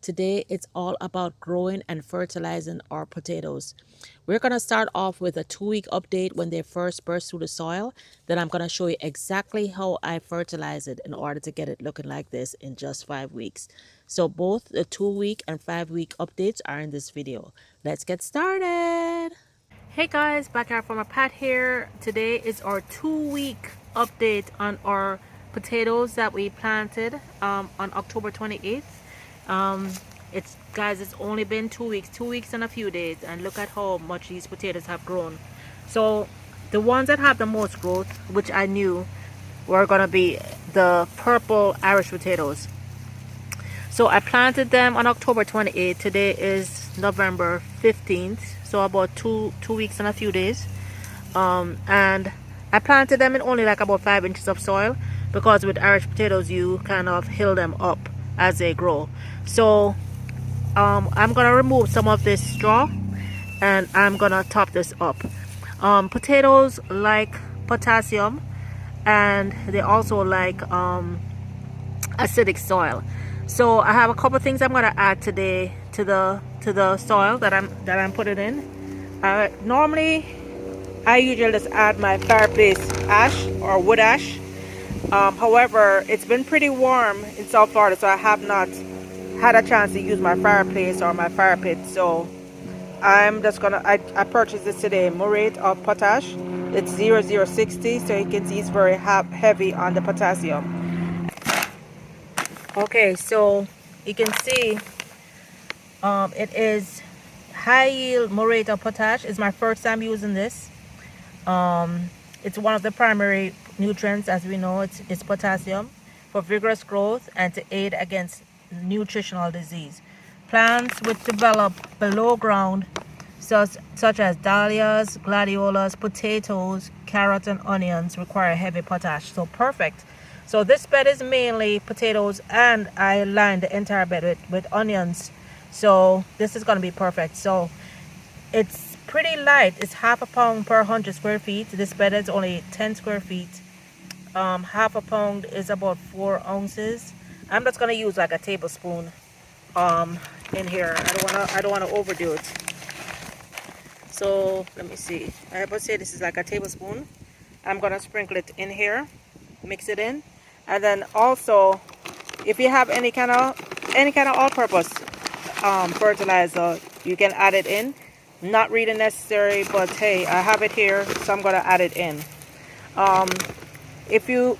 Today it's all about growing and fertilizing our potatoes. We're going to start off with a 2-week update when they first burst through the soil. Then I'm going to show you exactly how I fertilize it in order to get it looking like this in just 5 weeks. So both the 2-week and 5-week updates are in this video. Let's get started. Hey guys, back here from a Pat here. Today is our 2-week update on our potatoes that we planted on October 28th. It's only been 2 weeks and a few days, and look at how much these potatoes have grown. So the ones that have the most growth, which I knew were gonna be the purple Irish potatoes. So I planted them on October 28th. Today is November 15th, so about two weeks and a few days. And I planted them in only like about 5 inches of soil, because with Irish potatoes you kind of hill them up as they grow. So I'm gonna remove some of this straw and I'm gonna top this up. Potatoes like potassium, and they also like acidic soil. So I have a couple things I'm gonna add today to the soil that I'm putting in. Normally I usually just add my fireplace ash or wood ash. However, it's been pretty warm in South Florida, so I have not had a chance to use my fireplace or my fire pit. So I'm just gonna I purchased this today, muriate of potash. It's 0060, so you can see it's very heavy on the potassium. Okay, so you can see it is high yield muriate of potash. It's my first time using this. It's one of the primary nutrients, as we know. It's potassium for vigorous growth and to aid against nutritional disease. Plants which develop below ground, such as dahlias, gladiolas, potatoes, carrots, and onions, require heavy potash. So perfect. So this bed is mainly potatoes, and I lined the entire bed with onions. So this is going to be perfect. So it's pretty light. It's half a pound per 100 square feet. This bed is only 10 square feet. Half a pound is about 4 ounces. I'm just gonna use like a tablespoon in here. I don't wanna overdo it. So let me see. I would say this is like a tablespoon. I'm gonna sprinkle it in here, mix it in, and then also, if you have any kind of all-purpose fertilizer, you can add it in. Not really necessary, but hey, I have it here, so I'm gonna add it in. If you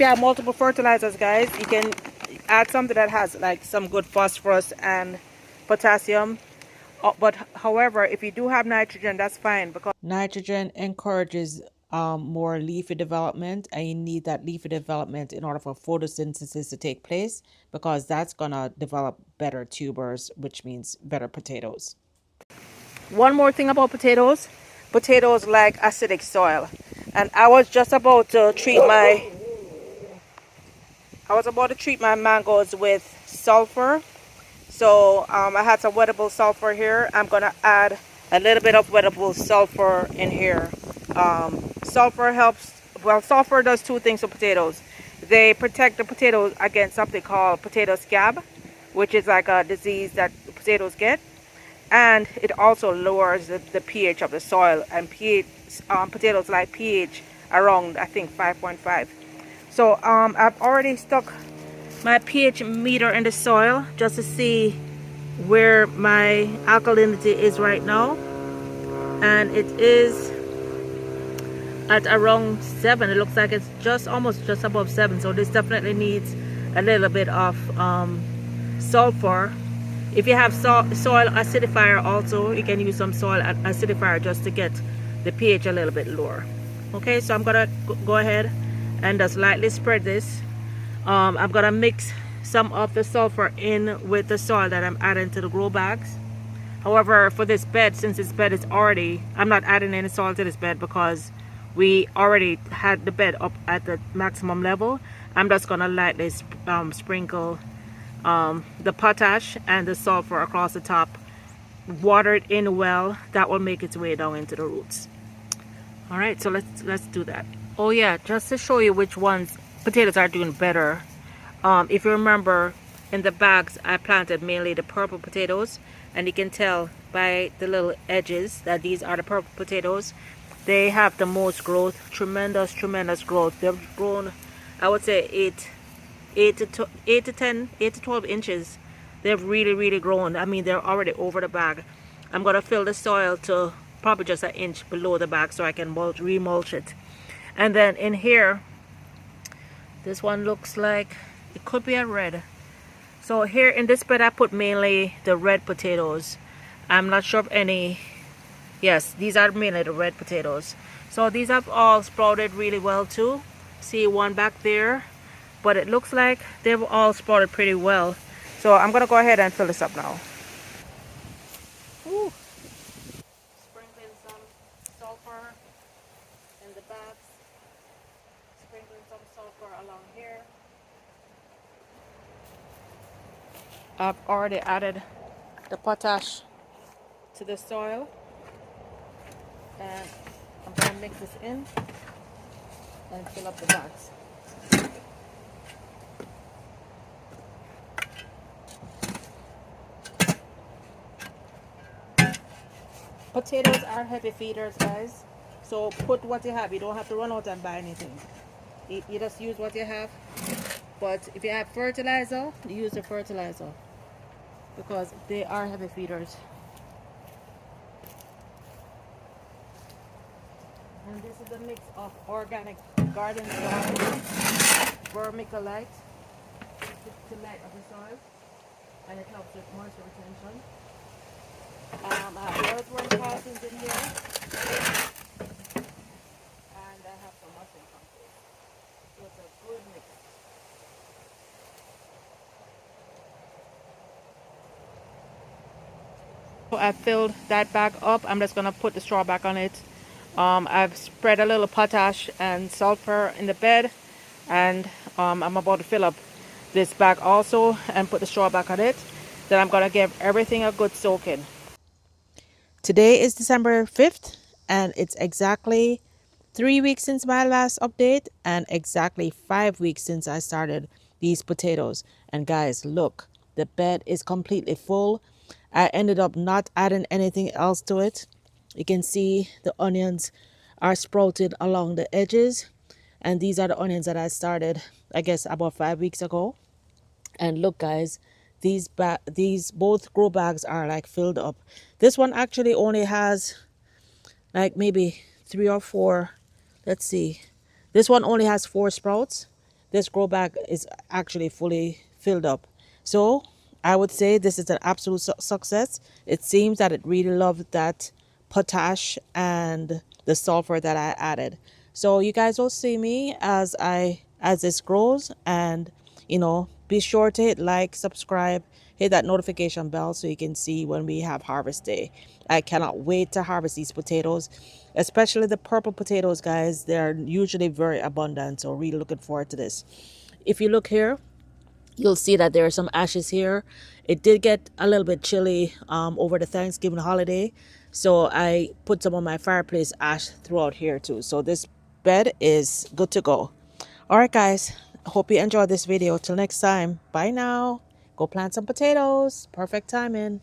have multiple fertilizers, guys, you can add something that has like some good phosphorus and potassium. But however, if you do have nitrogen, that's fine, because nitrogen encourages more leafy development, and you need that leafy development in order for photosynthesis to take place, because that's gonna develop better tubers, which means better potatoes. One more thing about potatoes like acidic soil, and I was about to treat my mangoes with sulfur. So I had some wettable sulfur here. I'm gonna add a little bit of wettable sulfur in here. Sulfur helps. Well, sulfur does two things for potatoes. They protect the potatoes against something called potato scab, which is like a disease that potatoes get. And it also lowers the pH of the soil, and potatoes like pH around, I think, 5.5. So I've already stuck my pH meter in the soil just to see where my alkalinity is right now, and it is at around 7. It looks like it's just above 7. So this definitely needs a little bit of sulfur. If you have soil acidifier also, you can use some soil acidifier just to get the pH a little bit lower. Okay, so I'm gonna go ahead and just lightly spread this. I'm gonna mix some of the sulfur in with the soil that I'm adding to the grow bags. However, for this bed, since this bed is already, I'm not adding any soil to this bed because we already had the bed up at the maximum level. I'm just gonna lightly sprinkle the potash and the sulfur across the top, water it in well. That will make its way down into the roots. All right, so let's do that. Oh yeah, just to show you which ones potatoes are doing better. If you remember, in the bags I planted mainly the purple potatoes, and you can tell by the little edges that these are the purple potatoes. They have the most growth, tremendous growth. They've grown, I would say 8 to 12 inches. They've really grown. I mean, they're already over the bag. I'm gonna fill the soil to probably just an inch below the bag so I can remulch it. And then in here, this one looks like it could be a red. So here in this bed I put mainly the red potatoes. I'm not sure of any. Yes, these are mainly the red potatoes. So these have all sprouted really well too. See one back there, but it looks like they've all sprouted pretty well. So I'm gonna go ahead and fill this up now. Woo. Sprinkling some sulfur in the bags. Sprinkling some sulfur along here. I've already added the potash to the soil, and I'm going to mix this in and fill up the bags. Potatoes are heavy feeders, guys, so put what you have. You don't have to run out and buy anything. You just use what you have. But if you have fertilizer, use the fertilizer because they are heavy feeders. And this is a mix of organic garden soil, vermiculite to light up the soil, and it helps with moisture retention. I have earthworm castings in here, and I have some mushroom compost. So it's a good mix. So I filled that bag up. I'm just gonna put the straw back on it. I've spread a little potash and sulfur in the bed, and I'm about to fill up this bag also and put the straw back on it. Then I'm gonna give everything a good soaking. Today is December 5th, and it's exactly 3 weeks since my last update and exactly 5 weeks since I started these potatoes. And guys, look, the bed is completely full. I ended up not adding anything else to it. You can see the onions are sprouted along the edges, and these are the onions that I started, I guess, about 5 weeks ago. And look, guys, these both grow bags are like filled up. This one actually only has like maybe 3 or 4. Let's see. This one only has 4 sprouts. This grow bag is actually fully filled up. So I would say this is an absolute success. It seems that it really loved that potash and the sulfur that I added. So you guys will see me as this grows, and be sure to hit like, subscribe, hit that notification bell so you can see when we have harvest day. I cannot wait to harvest these potatoes, especially the purple potatoes, guys. They're usually very abundant, so really looking forward to this. If you look here, you'll see that there are some ashes here. It did get a little bit chilly over the Thanksgiving holiday, so I put some of my fireplace ash throughout here too. So this bed is good to go. All right, guys, hope you enjoyed this video. Till next time, bye now. Go plant some potatoes. Perfect timing.